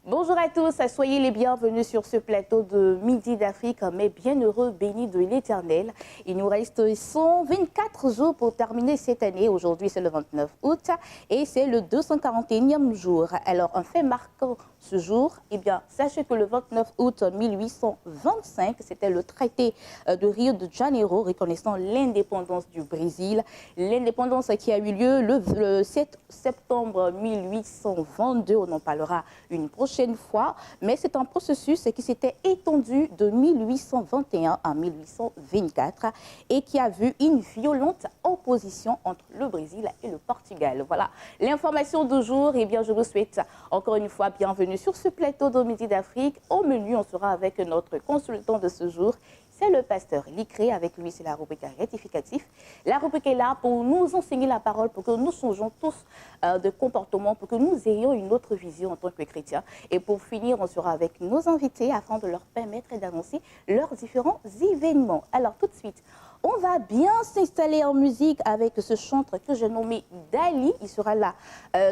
Bonjour à tous, soyez les bienvenus sur ce plateau de Midi d'Afrique, mais bien heureux, béni de l'Éternel. Il nous reste 124 jours pour terminer cette année. Aujourd'hui, c'est le 29 août et c'est le 241e jour. Alors, un fait marquant ce jour, eh bien, sachez que le 29 août 1825, c'était le traité de Rio de Janeiro reconnaissant l'indépendance du Brésil. L'indépendance qui a eu lieu le 7 septembre 1822, on en parlera une prochaine fois, mais c'est un processus qui s'était étendu de 1821 à 1824 et qui a vu une violente opposition entre le Brésil et le Portugal. Voilà l'information du jour. Eh bien, je vous souhaite encore une fois bienvenue sur ce plateau de Midi d'Afrique. Au menu, on sera avec notre consultant de ce jour. C'est le pasteur Licré. Avec lui, c'est la rubrique rectificatif. La rubrique est là pour nous enseigner la parole, pour que nous changeons tous de comportement, pour que nous ayons une autre vision en tant que chrétiens. Et pour finir, on sera avec nos invités afin de leur permettre d'annoncer leurs différents événements. Alors tout de suite, on va bien s'installer en musique avec ce chanteur que j'ai nommé Dali. Il sera là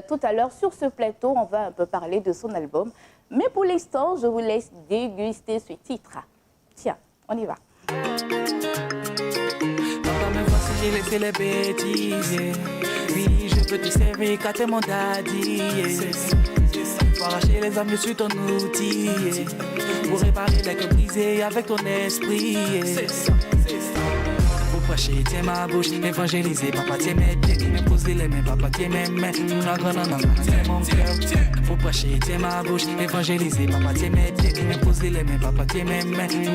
tout à l'heure sur ce plateau. On va un peu parler de son album. Mais pour l'instant, je vous laisse déguster ce titre. Tiens. On y va. Papa me voit si j'ai laissé les bêtises. Oui, je peux te servir quand t'es mon daddy. Pour arracher les âmes, je suis ton outil. Pour réparer les cœurs brisés avec ton esprit. Pour prêcher, tiens ma bouche, évangéliser. Papa, tiens mes pieds, m'imposer les mains. Papa, tiens mes mains, tiens mon cœur. Pour prêcher, tiens ma bouche, évangéliser. Papa, tiens mes pieds, m'imposer les mains. Papa, tiens mes mains, tiens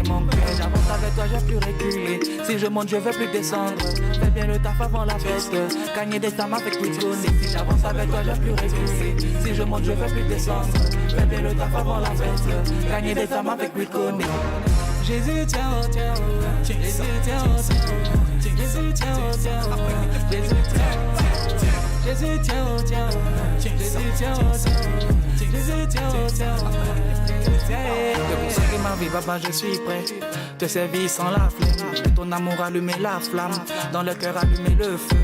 mon cœur. J'avance avec toi, je vais plus reculer. Si je monte, je vais plus descendre. Fais bien le taf avant la fête. Gagner des tamas avec plus de Si j'avance avec toi, je vais plus reculer. Si je monte, je vais plus descendre. Fais bien le taf avant la fête. Gagner des tamas avec plus de Jésus, tiens, oh, tiens, oh. Jésus, tiens, oh, tiens, oh. Jésus, tiens, oh, tiens, oh. Jésus, tiens, oh. Jésus, tiens, oh, tiens, oh. Jésus, tiens, oh, tiens, oh. Jésus, tiens, oh, tiens, oh. De consacrer ma vie, papa, je suis prêt. Te servir sans la flemme. Ton amour allumer la flamme. Dans le cœur allumer le feu.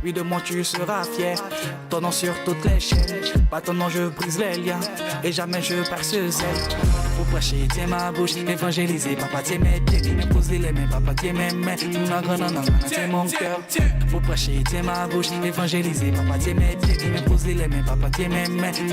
Oui, de moi tu seras fier. Ton nom sur toutes les chaînes. Pas ton nom, je brise les liens. Et jamais je perds ce zèle. Pour prêcher, tiens ma bouche, évangéliser. Papa, tiens mes pieds, m'imposer les mains. Papa, tiens mes mains, tiens mon cœur. Pour prêcher, tiens ma bouche, évangéliser. Papa, tiens mes pieds, m'imposer les mains. Papa, tiens mes mains, tiens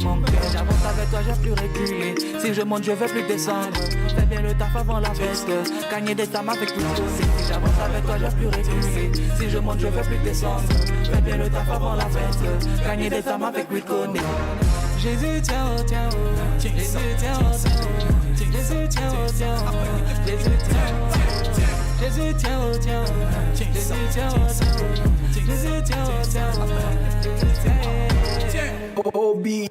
mon cœur. J'avance avec toi, je vais plus reculer. Si je monte, je vais plus descendre. Fais bien le taf avant la fête. Gagner des tamas avec tout le Si j'avance avec toi, je vais plus reculer. Si je monte, je vais plus descendre. Fais bien le taf avant la fête. Gagner des tamas avec plus de Jésus, tiens, oh, tiens, oh. Jésus, tiens, oh, tiens, oh. Jésus, tiens, oh, tiens, oh. Jésus, tiens, oh. Jésus, tiens, oh, tiens, oh. Jésus, tiens, oh, tiens, oh. Jésus, tiens, oh, tiens, oh. Tiens, Obi.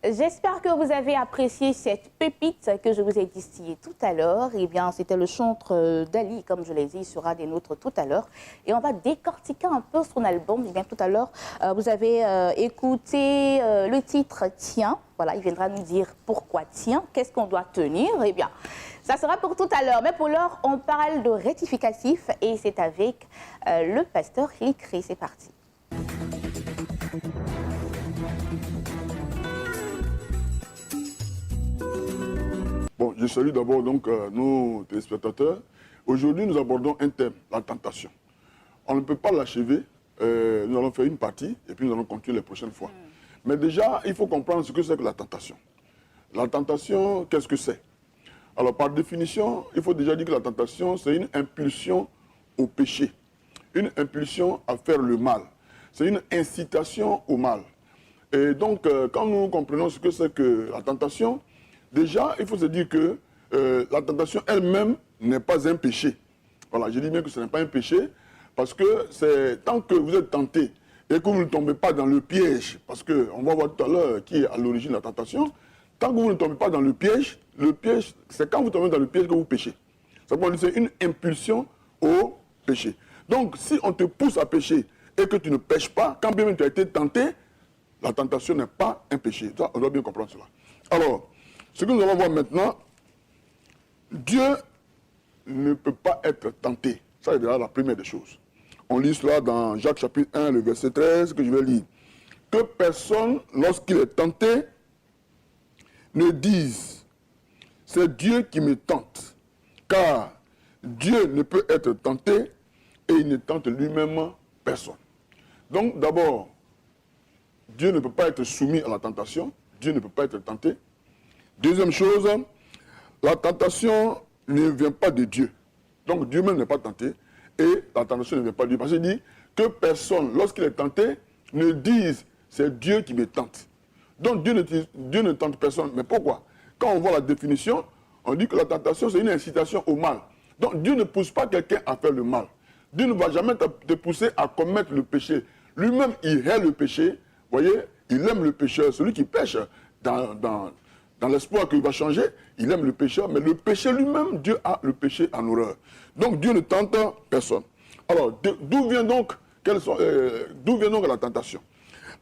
J'espère que vous avez apprécié cette pépite que je vous ai distillée tout à l'heure. Eh bien, c'était le chanteur Dali, comme je l'ai dit, il sera des nôtres tout à l'heure. Et on va décortiquer un peu son album. Eh bien, tout à l'heure, vous avez écouté le titre « Tiens ». Voilà, il viendra nous dire pourquoi « Tiens », qu'est-ce qu'on doit tenir. Eh bien, ça sera pour tout à l'heure. Mais pour l'heure, on parle de rectificatif et c'est avec le pasteur Licré. C'est parti. Bon, je salue d'abord donc nos téléspectateurs. Aujourd'hui, nous abordons un thème, la tentation. On ne peut pas l'achever. Nous allons faire une partie et puis nous allons continuer les prochaines fois. Mais déjà, il faut comprendre ce que c'est que la tentation. La tentation, qu'est-ce que c'est? Alors, par définition, il faut déjà dire que la tentation, c'est une impulsion au péché, une impulsion à faire le mal. C'est une incitation au mal. Et donc, quand nous comprenons ce que c'est que la tentation, déjà, il faut se dire que la tentation elle-même n'est pas un péché. Voilà, je dis bien que ce n'est pas un péché, parce que c'est tant que vous êtes tenté et que vous ne tombez pas dans le piège, parce qu'on va voir tout à l'heure qui est à l'origine de la tentation, tant que vous ne tombez pas dans le piège, c'est quand vous tombez dans le piège que vous péchez. C'est une impulsion au péché. Donc, si on te pousse à pécher et que tu ne pêches pas, quand bien même tu as été tenté, La tentation n'est pas un péché. Ça, on doit bien comprendre cela. Alors, ce que nous allons voir maintenant, Dieu ne peut pas être tenté. Ça, c'est déjà la première des choses. On lit cela dans Jacques chapitre 1, le verset 13, que je vais lire. Que personne, lorsqu'il est tenté, ne dise, c'est Dieu qui me tente. Car Dieu ne peut être tenté et il ne tente lui-même personne. Donc d'abord, Dieu ne peut pas être soumis à la tentation. Dieu ne peut pas être tenté. Deuxième chose, la tentation ne vient pas de Dieu. Donc Dieu même n'est pas tenté et la tentation ne vient pas de Dieu. Parce qu'il dit que personne, lorsqu'il est tenté, ne dise c'est Dieu qui me tente. Donc Dieu ne tente personne. Mais pourquoi? Quand on voit la définition, on dit que la tentation c'est une incitation au mal. Donc Dieu ne pousse pas quelqu'un à faire le mal. Dieu ne va jamais te pousser à commettre le péché. Lui-même, il hait le péché. Vous voyez, il aime le pécheur. Celui qui pêche dans l'espoir qu'il va changer, il aime le pécheur. Mais le péché lui-même, Dieu a le péché en horreur. Donc Dieu ne tente personne. Alors, d'où vient donc la tentation?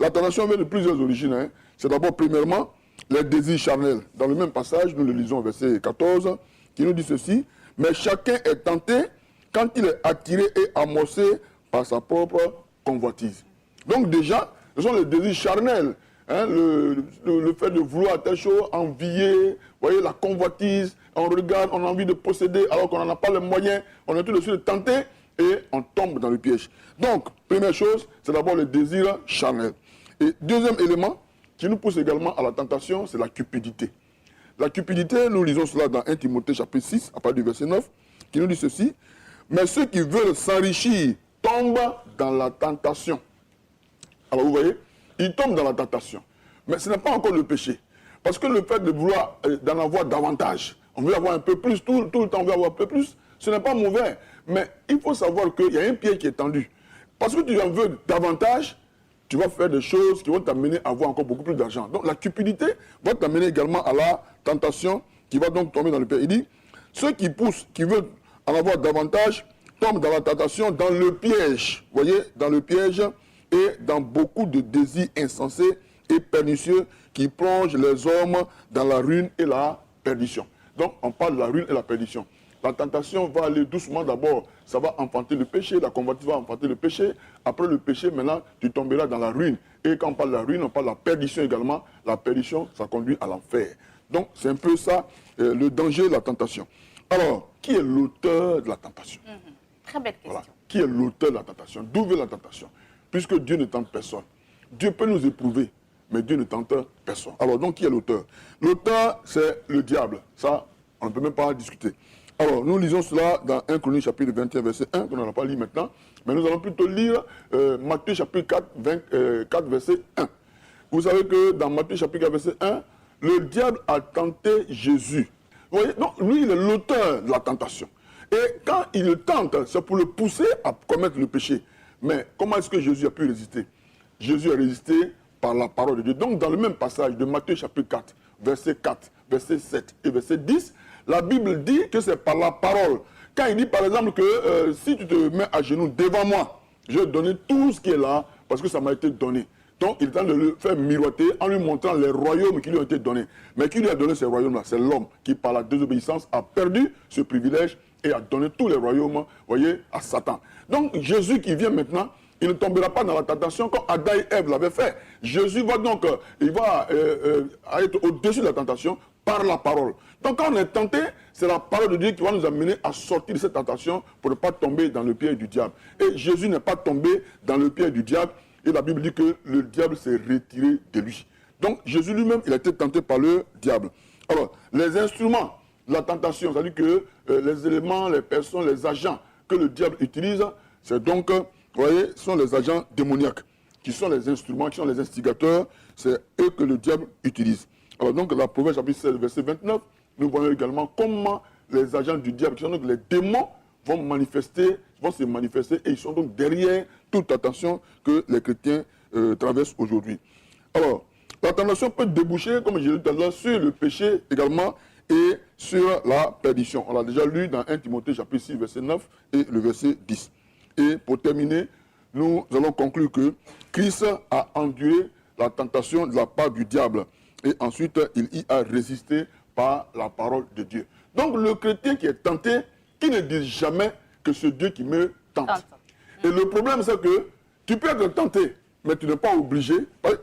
La tentation vient de plusieurs origines. Hein. C'est d'abord, premièrement, les désirs charnels. Dans le même passage, nous le lisons au verset 14, qui nous dit ceci. Mais chacun est tenté quand il est attiré et amorcé par sa propre convoitise. Donc déjà, ce sont les désirs charnels. Hein, le fait de vouloir telle chose, envier, vous voyez, la convoitise, on regarde, on a envie de posséder alors qu'on n'en a pas les moyens, on est tout de suite tenté et on tombe dans le piège. Donc, première chose, c'est d'abord le désir charnel. Et deuxième élément qui nous pousse également à la tentation, c'est la cupidité. La cupidité, nous lisons cela dans 1 Timothée chapitre 6, à partir du verset 9, qui nous dit ceci. Mais ceux qui veulent s'enrichir tombent dans la tentation. Alors vous voyez, ils tombent dans la tentation. Mais ce n'est pas encore le péché. Parce que le fait de vouloir d'en avoir davantage, on veut avoir un peu plus, tout le temps on veut avoir un peu plus, ce n'est pas mauvais. Mais il faut savoir qu'il y a un pied qui est tendu. Parce que tu en veux davantage, tu vas faire des choses qui vont t'amener à avoir encore beaucoup plus d'argent. Donc la cupidité va t'amener également à la tentation qui va donc tomber dans le piège. Il dit, ceux qui poussent, qui veulent en avoir davantage, tombent dans la tentation, dans le piège. Vous voyez, dans le piège et dans beaucoup de désirs insensés et pernicieux qui plongent les hommes dans la ruine et la perdition. Donc on parle de la ruine et la perdition. La tentation va aller doucement d'abord, ça va enfanter le péché, la convoitise va enfanter le péché. Après le péché, maintenant, tu tomberas dans la ruine. Et quand on parle de la ruine, on parle de la perdition également. La perdition, ça conduit à l'enfer. Donc, c'est un peu ça, le danger de la tentation. Alors, qui est l'auteur de la tentation? Très belle question. Voilà. Qui est l'auteur de la tentation? D'où vient la tentation? Puisque Dieu ne tente personne. Dieu peut nous éprouver, mais Dieu ne tente personne. Alors, donc, qui est l'auteur? L'auteur, c'est le diable. Ça, on ne peut même pas discuter. Alors, nous lisons cela dans 1 Chronique chapitre 21, verset 1, qu'on n'en a pas lu maintenant, mais nous allons plutôt lire Matthieu chapitre 4, verset 1. Vous savez que dans Matthieu chapitre 4, verset 1, le diable a tenté Jésus. Vous voyez, donc lui, il est l'auteur de la tentation. Et quand il le tente, c'est pour le pousser à commettre le péché. Mais comment est-ce que Jésus a pu résister? Jésus a résisté par la parole de Dieu. Donc, dans le même passage de Matthieu chapitre 4, verset 4, verset 7 et verset 10, la Bible dit que c'est par la parole. Quand il dit par exemple que si tu te mets à genoux devant moi, je vais te donner tout ce qui est là parce que ça m'a été donné. Donc il est en train de le faire miroiter en lui montrant les royaumes qui lui ont été donnés. Mais qui lui a donné ces royaumes-là? C'est l'homme qui par la désobéissance a perdu ce privilège et a donné tous les royaumes, voyez, à Satan. Donc Jésus qui vient maintenant, il ne tombera pas dans la tentation comme Adam et Ève l'avaient fait. Jésus va donc, il va être au-dessus de la tentation par la parole. Donc quand on est tenté, c'est la parole de Dieu qui va nous amener à sortir de cette tentation pour ne pas tomber dans le piège du diable. Et Jésus n'est pas tombé dans le piège du diable. Et la Bible dit que le diable s'est retiré de lui. Donc Jésus lui-même, il a été tenté par le diable. Alors, les instruments de la tentation, c'est-à-dire que les éléments, les personnes, les agents que le diable utilise, c'est donc, vous voyez, sont les agents démoniaques, qui sont les instruments, qui sont les instigateurs, c'est eux que le diable utilise. Alors donc, la Proverbe chapitre 16, verset 29, nous voyons également comment les agents du diable, qui sont donc les démons, vont se manifester et ils sont donc derrière toute la tentation que les chrétiens traversent aujourd'hui. Alors, la tentation peut déboucher, comme je l'ai dit tout à l'heure, sur le péché également et sur la perdition. On l'a déjà lu dans 1 Timothée chapitre 6, verset 9 et le verset 10. Et pour terminer, nous allons conclure que Christ a enduré la tentation de la part du diable. Et ensuite, il y a résisté par la parole de Dieu. Donc le chrétien qui est tenté, qui ne dit jamais que c'est Dieu qui me tente. Et le problème, c'est que tu peux être tenté, mais tu n'es pas obligé.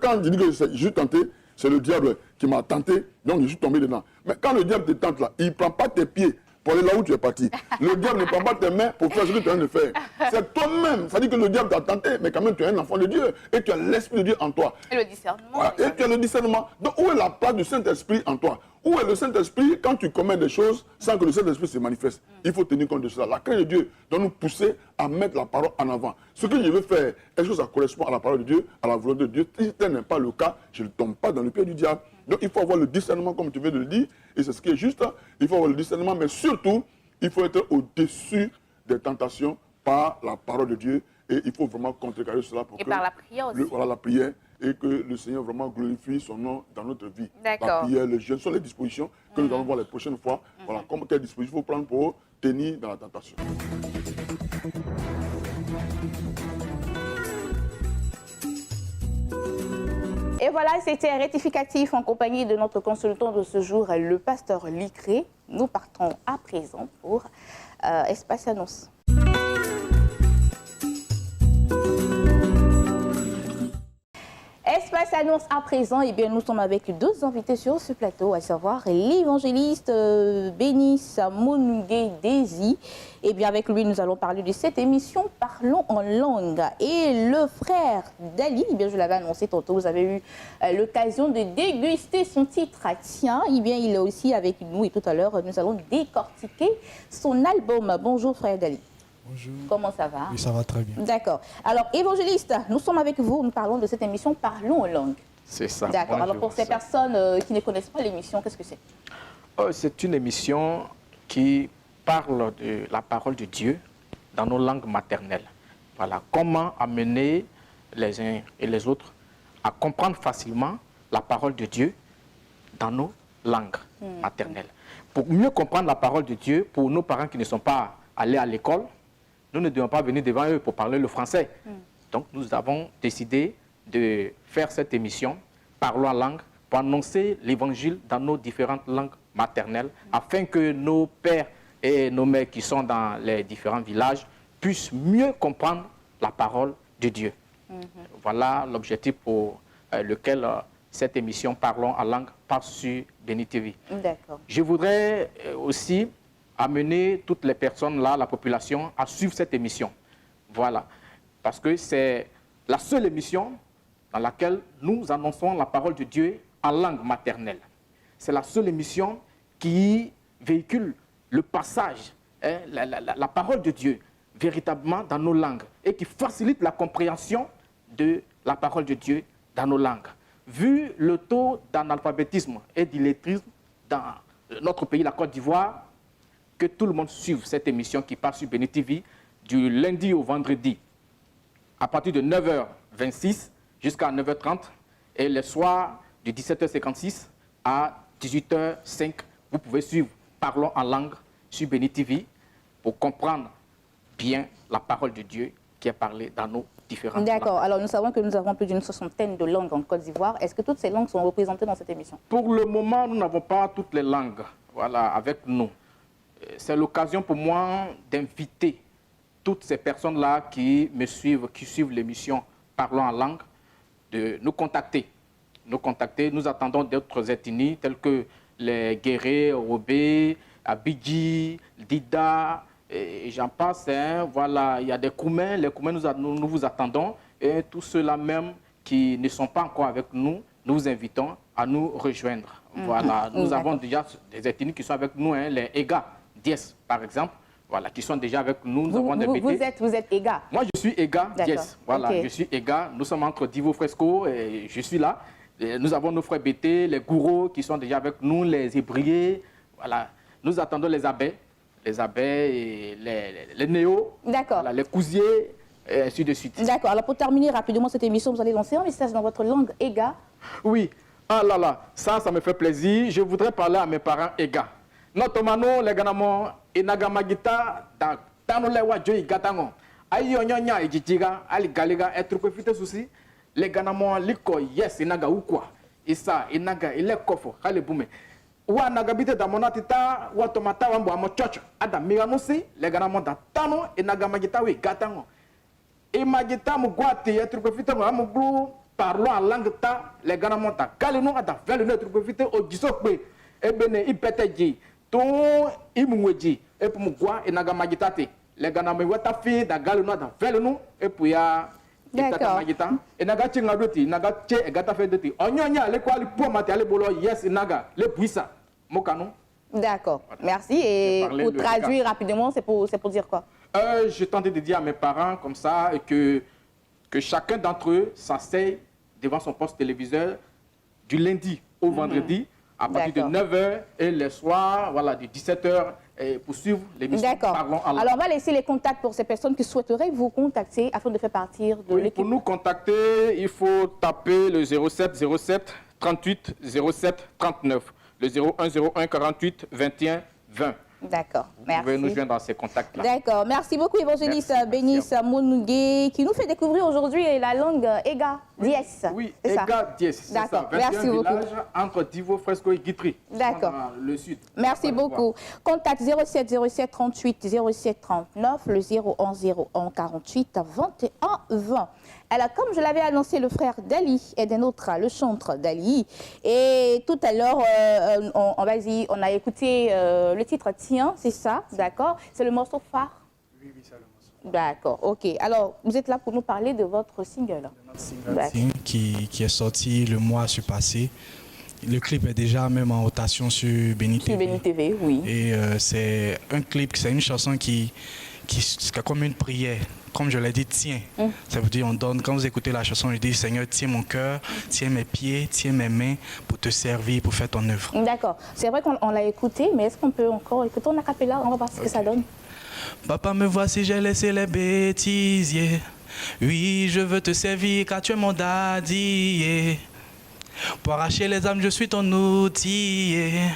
Quand je dis que je suis tenté, c'est le diable qui m'a tenté, donc je suis tombé dedans. Mais quand le diable te tente là, il ne prend pas tes pieds pour aller là où tu es parti. Le diable ne prend pas tes mains pour faire ce que tu es en train de faire. C'est toi-même. Ça dit que le diable t'a tenté, mais quand même tu es un enfant de Dieu. Et tu as l'Esprit de Dieu en toi. Et le discernement. Voilà. Et tu as le discernement. Donc où est la place du Saint-Esprit en toi? Où est le Saint-Esprit quand tu commets des choses sans que le Saint-Esprit se manifeste? Il faut tenir compte de cela. La crainte de Dieu doit nous pousser à mettre la parole en avant. Ce que je veux faire, est-ce que ça correspond à la parole de Dieu, à la volonté de Dieu? Si tel n'est pas le cas, je ne tombe pas dans le pied du diable. Donc il faut avoir le discernement, comme tu viens de le dire, et c'est ce qui est juste. Il faut avoir le discernement, mais surtout, il faut être au-dessus des tentations par la parole de Dieu. Et il faut vraiment contrecarrer cela pour et par la prière aussi. Voilà la prière. Et que le Seigneur vraiment glorifie son nom dans notre vie. La D'accord. prière, le jeûne sont les dispositions que nous allons voir les prochaines fois. Voilà, quelles dispositions il faut prendre pour tenir dans la tentation. Et voilà, c'était rectificatif en compagnie de notre consultant de ce jour, le pasteur Licré. Nous partons à présent pour Espace Annonce. Espace Annonce à présent, eh bien, nous sommes avec deux invités sur ce plateau, à savoir l'évangéliste Béni Samoungué Desi. Et bien avec lui, nous allons parler de cette émission Parlons en langue. Et le frère Dali, eh bien, je l'avais annoncé tantôt, vous avez eu l'occasion de déguster son titre. Tiens, eh bien, il est aussi avec nous et tout à l'heure, nous allons décortiquer son album. Bonjour frère Dali. Bonjour. Comment ça va? Oui, ça va très bien. D'accord. Alors, évangéliste, nous sommes avec vous, nous parlons de cette émission Parlons en langue. C'est ça. D'accord. Bonjour. Alors, pour ces personnes qui ne connaissent pas l'émission, qu'est-ce que c'est? C'est une émission qui parle de la parole de Dieu dans nos langues maternelles. Voilà, comment amener les uns et les autres à comprendre facilement la parole de Dieu dans nos langues maternelles. Pour mieux comprendre la parole de Dieu, pour nos parents qui ne sont pas allés à l'école, nous ne devons pas venir devant eux pour parler le français. Donc nous avons décidé de faire cette émission Parlons en langue pour annoncer l'évangile dans nos différentes langues maternelles afin que nos pères et nos mères qui sont dans les différents villages puissent mieux comprendre la parole de Dieu. Voilà l'objectif pour lequel cette émission Parlons en langue passe sur Béni TV. D'accord. Je voudrais aussi amener toutes les personnes là, la population, à suivre cette émission. Voilà. Parce que c'est la seule émission dans laquelle nous annonçons la parole de Dieu en langue maternelle. C'est la seule émission qui véhicule le passage, la parole de Dieu, véritablement dans nos langues et qui facilite la compréhension de la parole de Dieu dans nos langues. Vu le taux d'analphabétisme et d'illettrisme dans notre pays, la Côte d'Ivoire, que tout le monde suive cette émission qui passe sur Béni TV du lundi au vendredi à partir de 9h26 jusqu'à 9h30 et le soir de 17h56 à 18h05. Vous pouvez suivre Parlons en langue sur Béni TV pour comprendre bien la parole de Dieu qui est parlée dans nos différentes langues. D'accord. Alors, nous savons que nous avons plus d'une 60aine de langues en Côte d'Ivoire. Est-ce que toutes ces langues sont représentées dans cette émission? Pour le moment, nous n'avons pas toutes les langues avec nous. C'est l'occasion pour moi d'inviter toutes ces personnes-là qui me suivent, qui suivent l'émission Parlons en langue, de nous contacter. Nous attendons d'autres ethnies telles que les Guéré, Robé, Abidji, Dida, et j'en passe. Voilà, il y a des Koumen. Les Koumen, nous vous attendons. Et tous ceux-là même qui ne sont pas encore avec nous, nous vous invitons à nous rejoindre. Voilà, nous avons déjà des ethnies qui sont avec nous, les Ega, Dies par exemple, voilà, qui sont déjà avec nous. Vous êtes Ega? Moi, je suis Ega, Dies. Voilà, okay. Je suis Ega. Nous sommes entre Divo Fresco et je suis là. Et nous avons nos frères Bété, les Gourous qui sont déjà avec nous, les Hébriers. Voilà, nous attendons les abbés et les Néos, voilà, les Cousiers, et ainsi de suite. D'accord. Alors, pour terminer rapidement cette émission, vous allez lancer un message dans votre langue Ega. Oui. Ah là là, ça me fait plaisir. Je voudrais parler à mes parents Ega. Notamment, les Ganamo, Enagamagita, Tano Lewa Joy Gatango. Aïe, Nyonya, et Jijiga, Ali Galiga, et Trucofite Souci. les ganamon liko yes inaga ou quoi isa inaga ile kofo khale bume wa naga bite da monatita wa tomata wa mbo amochocho ada miramusi les ganamon da tano inaga magita we gatango e magita mu guati ya truco fita mu amuglu parlo en langue ta les ganamon ta kalino ada velu ne truco fita o gisokpe e bene ipeteji to imweji e pour mu gua inaga magita te les ganamon wata fi da galino da velu e pour ya D'accord. Et naga chinga doti, naga che e gata fe doti. Onyonya le kwa li po mate ale bolo yes naga le puissa. Mokano. D'accord. Merci. Et pour traduire rapidement, c'est pour dire quoi? Je tentais de dire à mes parents comme ça que chacun d'entre eux s'asseye devant son poste téléviseur du lundi au vendredi à partir de 9h et le soir, voilà, de 17h pour suivre l'émission. D'accord. Alors, on va laisser les contacts pour ces personnes qui souhaiteraient vous contacter afin de faire partir de l'équipe. Pour nous contacter, il faut taper le 07 07 38 07 39, le 01 01 48 21 20. D'accord, merci. Vous pouvez nous joindre dans ces contacts-là. D'accord, merci beaucoup évangéliste Bénice Mounougué qui nous fait découvrir aujourd'hui la langue Ega Diès. Oui, Ega Diès, c'est ça. D'accord, merci beaucoup. Entre Divo, Fresco et Guitry. D'accord. Le sud. Merci beaucoup. Contact 07 07 38 07 39, le 01 01 48 21 20. Alors, comme je l'avais annoncé, le frère d'Ali est d'un autre, le chantre d'Ali. Et tout à l'heure, on a écouté le titre Tiens, c'est ça, d'accord? C'est le morceau phare? Oui, c'est le morceau. D'accord, ok. Alors, vous êtes là pour nous parler de votre single. De notre single qui est sorti le mois passé. Le clip est déjà même en rotation sur Béni TV. Sur Béni TV, oui. Et c'est un clip, c'est une chanson qui c'est comme une prière. Comme je l'ai dit, tiens. Ça veut dire, on donne, quand vous écoutez la chanson, je dis, Seigneur, tiens mon cœur, tiens mes pieds, tiens mes mains pour te servir, pour faire ton œuvre. D'accord. C'est vrai qu'on l'a écouté, mais est-ce qu'on peut encore écouter en acapella? On va voir ce que ça donne. Papa, me voici, j'ai laissé les bêtises. Yeah. Oui, je veux te servir car tu es mon daddy. Yeah. Pour arracher les âmes, je suis ton outil. Yeah.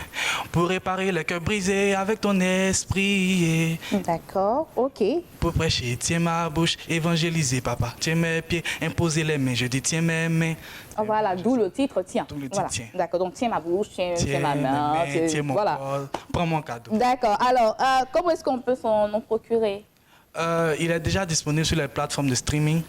Pour réparer les cœurs brisés avec ton esprit. Yeah. D'accord, ok. Pour prêcher, tiens ma bouche, évangéliser, papa. Tiens mes pieds, imposer les mains. Je dis, tiens mes mains. Voilà, d'où le titre, tiens. D'où le titre, voilà. tiens. D'accord, donc tiens ma bouche, tiens ma main. Mes mains, tiens mon corps, prends mon cadeau. D'accord, alors, comment est-ce qu'on peut s'en procurer? Il est déjà disponible sur les plateformes de streaming.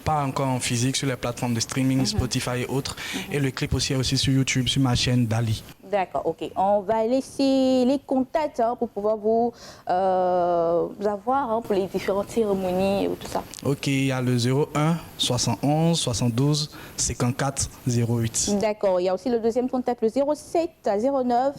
Pas encore en physique, sur les plateformes de streaming, Spotify et autres. Et le clip aussi est aussi sur YouTube, sur ma chaîne Dali. D'accord, ok. On va laisser les contacts pour pouvoir vous avoir pour les différentes cérémonies et tout ça. Ok, il y a le 01 71 72 54 08. D'accord, il y a aussi le deuxième contact, le 07 09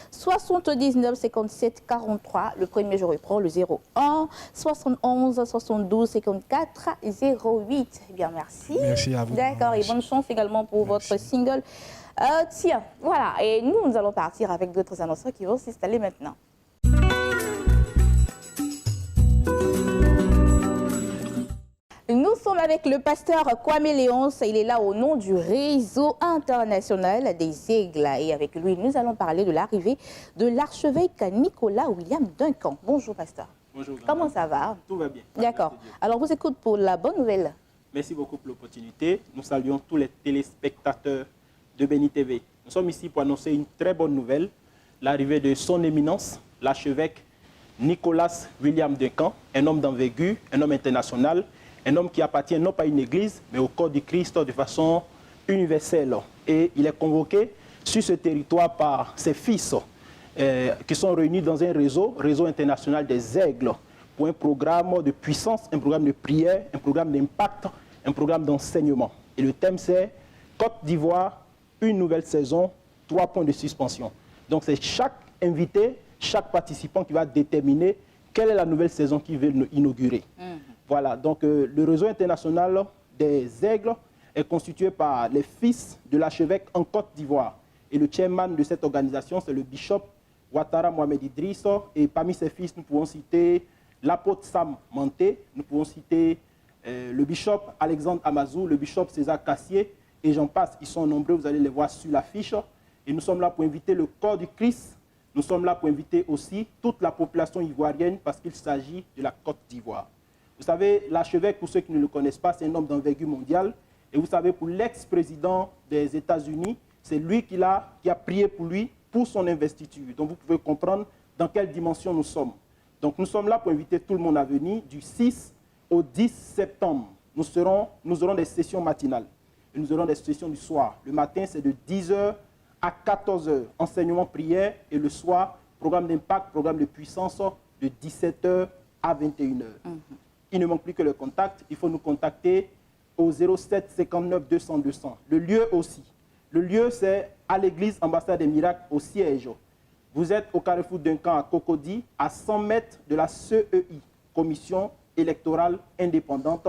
79 57 43. Le premier, je reprends, le 01 71 72 54 08. Eh bien, merci. Merci à vous. D'accord, et bonne chance également pour votre single. Tiens, voilà, et nous allons partir avec d'autres annonceurs qui vont s'installer maintenant. Nous sommes avec le pasteur Kwame Léonce, il est là au nom du réseau international des Aigles. Et avec lui, nous allons parler de l'arrivée de l'archevêque Nicolas William Duncan. Bonjour pasteur. Bonjour. Comment ça va? Tout va bien. D'accord. Alors, vous écoutez pour la bonne nouvelle. Merci beaucoup pour l'opportunité. Nous saluons tous les téléspectateurs de Béni TV. Nous sommes ici pour annoncer une très bonne nouvelle, l'arrivée de son éminence, l'archevêque Nicolas William Duncan, un homme d'envergure, un homme international, un homme qui appartient non pas à une église, mais au corps du Christ de façon universelle. Et il est convoqué sur ce territoire par ses fils qui sont réunis dans un réseau international des Aigles, pour un programme de puissance, un programme de prière, un programme d'impact, un programme d'enseignement. Et le thème c'est Côte d'Ivoire, une nouvelle saison, 3 points de suspension. Donc c'est chaque invité, chaque participant qui va déterminer quelle est la nouvelle saison qu'il veut inaugurer. Voilà, donc le réseau international des Aigles est constitué par les fils de l'archevêque en Côte d'Ivoire. Et le chairman de cette organisation, c'est le bishop Ouattara Mohamed Idriss. Et parmi ses fils, nous pouvons citer l'apôtre Sam Manté, nous pouvons citer le bishop Alexandre Amazou, le bishop César Cassier, et j'en passe. Ils sont nombreux, vous allez les voir sur l'affiche. Et nous sommes là pour inviter le corps du Christ. Nous sommes là pour inviter aussi toute la population ivoirienne parce qu'il s'agit de la Côte d'Ivoire. Vous savez, l'archevêque, pour ceux qui ne le connaissent pas, c'est un homme d'envergure mondiale. Et vous savez, pour l'ex-président des États-Unis, c'est lui qui a prié pour lui, pour son investiture. Donc vous pouvez comprendre dans quelle dimension nous sommes. Donc nous sommes là pour inviter tout le monde à venir du 6 au 10 septembre. Nous aurons des sessions matinales et nous aurons des sessions du soir. Le matin, c'est de 10h à 14h, enseignement prière, et le soir, programme d'impact, programme de puissance de 17h à 21h. Il ne manque plus que le contact. Il faut nous contacter au 07 59 200 200. Le lieu aussi. Le lieu, c'est à l'église Ambassade des Miracles au siège. Vous êtes au carrefour d'un camp à Cocody, à 100 mètres de la CEI, Commission électorale indépendante,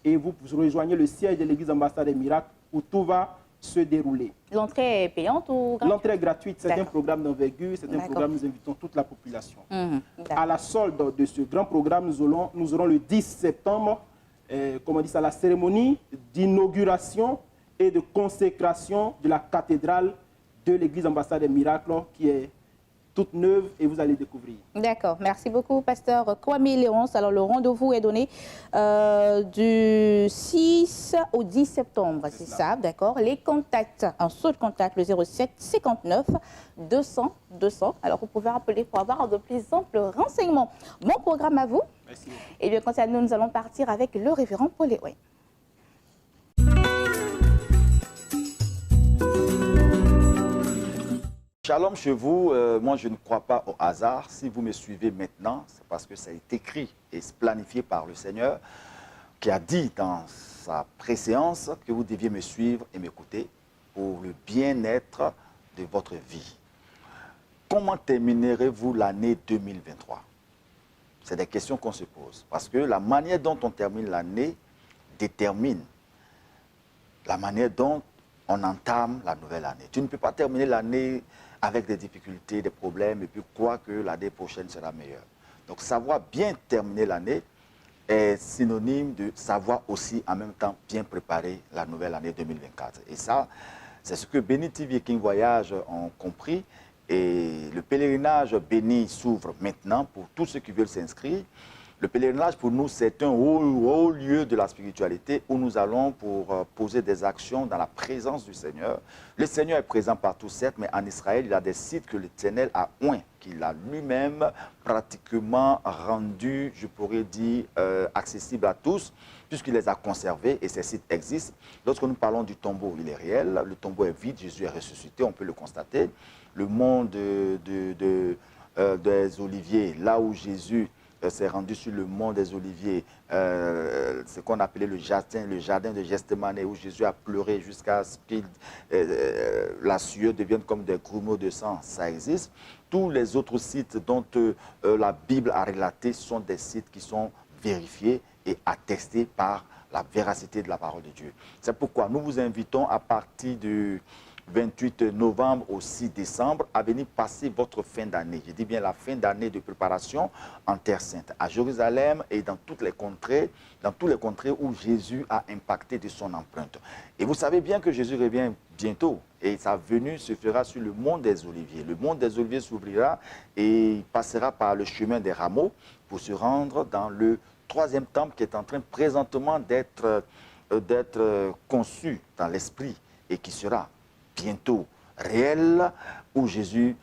et vous rejoignez le siège de l'église Ambassade des Miracles où tout va se dérouler. L'entrée est payante ou gratuite? L'entrée est gratuite, c'est un programme d'envergure, c'est un programme où nous invitons toute la population. À la solde de ce grand programme, nous aurons le 10 septembre, la cérémonie d'inauguration et de consécration de la cathédrale de l'église Ambassade des Miracles, qui est toute neuve, et vous allez découvrir. D'accord, merci beaucoup, pasteur Kwame Léonce. Alors, le rendez-vous est donné du 6 au 10 septembre, c'est ça, d'accord. Les contacts, un seul contact, le 07 59 200 200. Alors, vous pouvez appeler pour avoir de plus amples renseignements. Bon programme à vous. Merci. Et bien, quant à nous, nous allons partir avec le révérend Paul Léon. Shalom chez vous, moi je ne crois pas au hasard. Si vous me suivez maintenant, c'est parce que ça est écrit et planifié par le Seigneur qui a dit dans sa préséance que vous deviez me suivre et m'écouter pour le bien-être de votre vie. Comment terminerez-vous l'année 2023? C'est des questions qu'on se pose. Parce que la manière dont on termine l'année détermine la manière dont on entame la nouvelle année. Tu ne peux pas terminer l'année avec des difficultés, des problèmes, et puis croire que l'année prochaine sera meilleure. Donc savoir bien terminer l'année est synonyme de savoir aussi en même temps bien préparer la nouvelle année 2024. Et ça, c'est ce que Béni TV et King Voyage ont compris. Et le pèlerinage béni s'ouvre maintenant pour tous ceux qui veulent s'inscrire. Le pèlerinage, pour nous, c'est un haut lieu de la spiritualité où nous allons pour poser des actions dans la présence du Seigneur. Le Seigneur est présent partout, certes, mais en Israël, il y a des sites que l'Éternel a oints, qu'il a lui-même pratiquement rendus, je pourrais dire, accessibles à tous, puisqu'il les a conservés et ces sites existent. Lorsque nous parlons du tombeau, il est réel, le tombeau est vide, Jésus est ressuscité, on peut le constater. Le mont des Oliviers, là où Jésus s'est rendu sur le mont des Oliviers, ce qu'on appelait le jardin de Gethsémani, où Jésus a pleuré jusqu'à ce que la sueur devienne comme des grumeaux de sang, ça existe. Tous les autres sites dont la Bible a relaté sont des sites qui sont vérifiés et attestés par la véracité de la parole de Dieu. C'est pourquoi nous vous invitons à partir du 28 novembre au 6 décembre, à venir passer votre fin d'année. Je dis bien la fin d'année de préparation en Terre Sainte, à Jérusalem et dans tous les contrées où Jésus a impacté de son empreinte. Et vous savez bien que Jésus revient bientôt et sa venue se fera sur le mont des Oliviers. Le mont des Oliviers s'ouvrira et il passera par le chemin des rameaux pour se rendre dans le troisième temple qui est en train présentement d'être conçu dans l'esprit et qui sera bientôt réel, où Jésus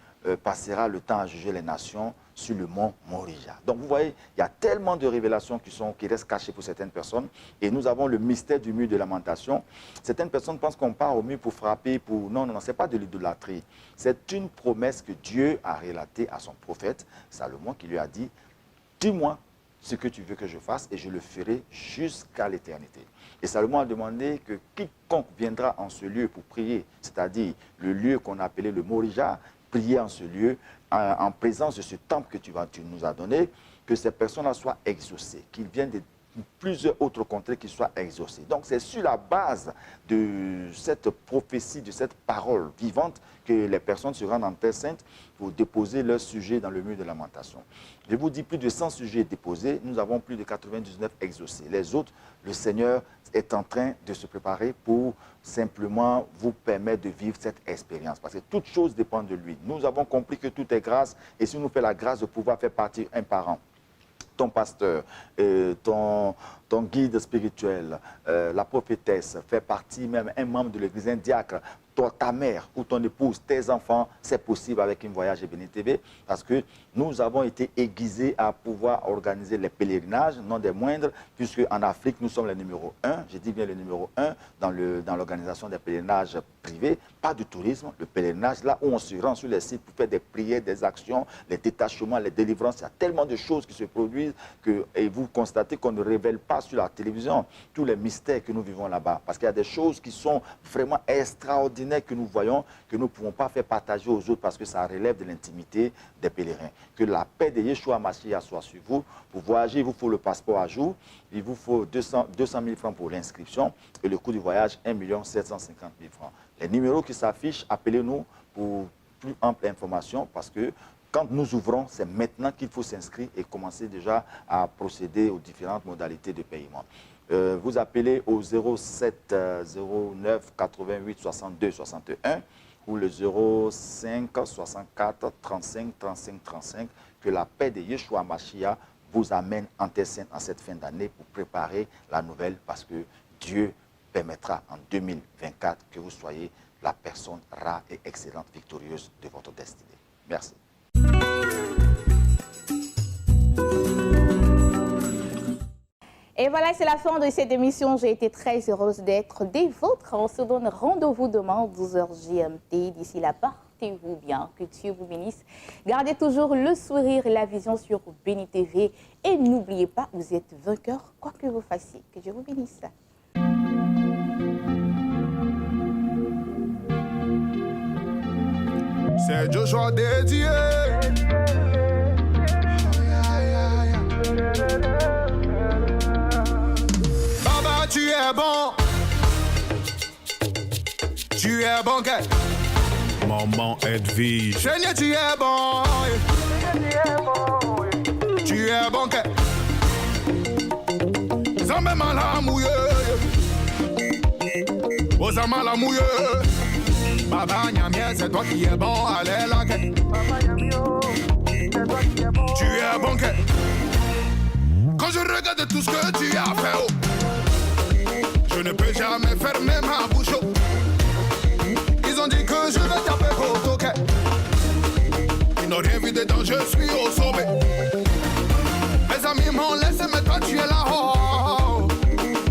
passera le temps à juger les nations sur le mont Moriah. Donc vous voyez, il y a tellement de révélations qui restent cachées pour certaines personnes. Et nous avons le mystère du mur de lamentation. Certaines personnes pensent qu'on part au mur pour frapper, pour... Non, ce n'est pas de l'idolâtrie. C'est une promesse que Dieu a relatée à son prophète, Salomon, qui lui a dit, dis-moi ce que tu veux que je fasse et je le ferai jusqu'à l'éternité. Et Salomon a demandé que quiconque viendra en ce lieu pour prier, c'est-à-dire le lieu qu'on appelait le Moriah, prier en ce lieu, en présence de ce temple que tu nous as donné, que ces personnes-là soient exaucées, qu'ils viennent de plusieurs autres contrées qui soient exaucées. Donc c'est sur la base de cette prophétie, de cette parole vivante, que les personnes se rendent en Terre Sainte pour déposer leur sujet dans le mur de lamentation. Je vous dis, plus de 100 sujets déposés, nous avons plus de 99 exaucés. Les autres, le Seigneur est en train de se préparer pour simplement vous permettre de vivre cette expérience. Parce que toute chose dépend de lui. Nous avons compris que tout est grâce, et si nous fait la grâce de pouvoir faire partir un par an ton pasteur, ton guide spirituel, la prophétesse, fait partie même un membre de l'église, un diacre, toi, ta mère ou ton épouse, tes enfants, c'est possible avec une Voyage et Béni TV parce que nous avons été aiguisés à pouvoir organiser les pèlerinages, non des moindres, puisque en Afrique, nous sommes le numéro 1, je dis bien le numéro 1 dans l'organisation des pèlerinages privés, pas du tourisme, le pèlerinage, là où on se rend sur les sites pour faire des prières, des actions, les détachements, les délivrances, il y a tellement de choses qui se produisent et vous constatez qu'on ne révèle pas sur la télévision tous les mystères que nous vivons là-bas, parce qu'il y a des choses qui sont vraiment extraordinaires que nous voyons, que nous ne pouvons pas faire partager aux autres parce que ça relève de l'intimité des pèlerins. Que la paix de Yeshua Mashiach soit sur vous. Pour voyager, il vous faut le passeport à jour, il vous faut 200 000 francs pour l'inscription et le coût du voyage, 1 750 000 francs. Les numéros qui s'affichent, appelez-nous pour plus ample information parce que quand nous ouvrons, c'est maintenant qu'il faut s'inscrire et commencer déjà à procéder aux différentes modalités de paiement. Vous appelez au 07 09 88 62 61 ou le 05 64 35 35 35. Que la paix de Yeshua Mashiach vous amène en terre sainte en cette fin d'année pour préparer la nouvelle parce que Dieu permettra en 2024 que vous soyez la personne rare et excellente, victorieuse de votre destinée. Merci. Et voilà, c'est la fin de cette émission. J'ai été très heureuse d'être des vôtres. On se donne rendez-vous demain, 12h GMT. D'ici là, portez-vous bien. Que Dieu vous bénisse. Gardez toujours le sourire et la vision sur Béni TV. Et n'oubliez pas, vous êtes vainqueur, quoi que vous fassiez. Que Dieu vous bénisse. C'est Joshua dédié. Baba, tu es bon. Tu es bon, quel. Maman Edwige. Seigneur, tu es bon. Tu es bon, quel. Zambé malamouye. Osama la mouille. Baba Nyamien, c'est toi qui es bon, allez la quête. Tu es bon, quête. Quand je regarde tout ce que tu as fait, oh, je ne peux jamais fermer ma bouche. Oh. Ils ont dit que je vais taper au toquet. Ils n'ont rien vu dedans, je suis au sommet. Mes amis m'ont laissé, mais toi tu es là. Oh.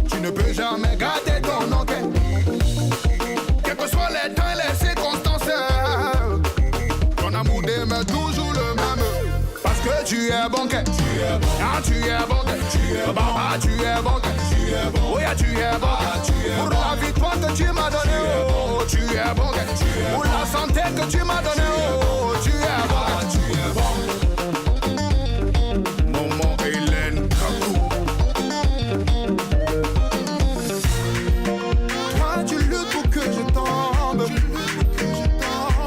Tu ne peux jamais garder ton enquête. Quels que soient les temps et les circonstances, ton amour demeure toujours le même. Parce que tu es bon, tu es bon. Ah, tu es bon, tu es bon. Ah, tu es bon, tu es bon. Oui, tu es bon, pour la victoire que tu m'as donnée, oh, tu es bon, pour la santé que tu m'as donnée, oh, tu es bon, tu es bon. Maman Hélène Kakou. Toi, tu luttes pour que je tombe.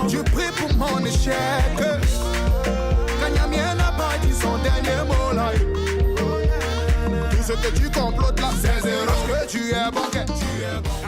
Tu pries pour mon échec. Kanyamien n'a pas dit son dernier mot là. Tout ce que tu complotes là, c'est zéro. Parce que tu es bon, tu es bon.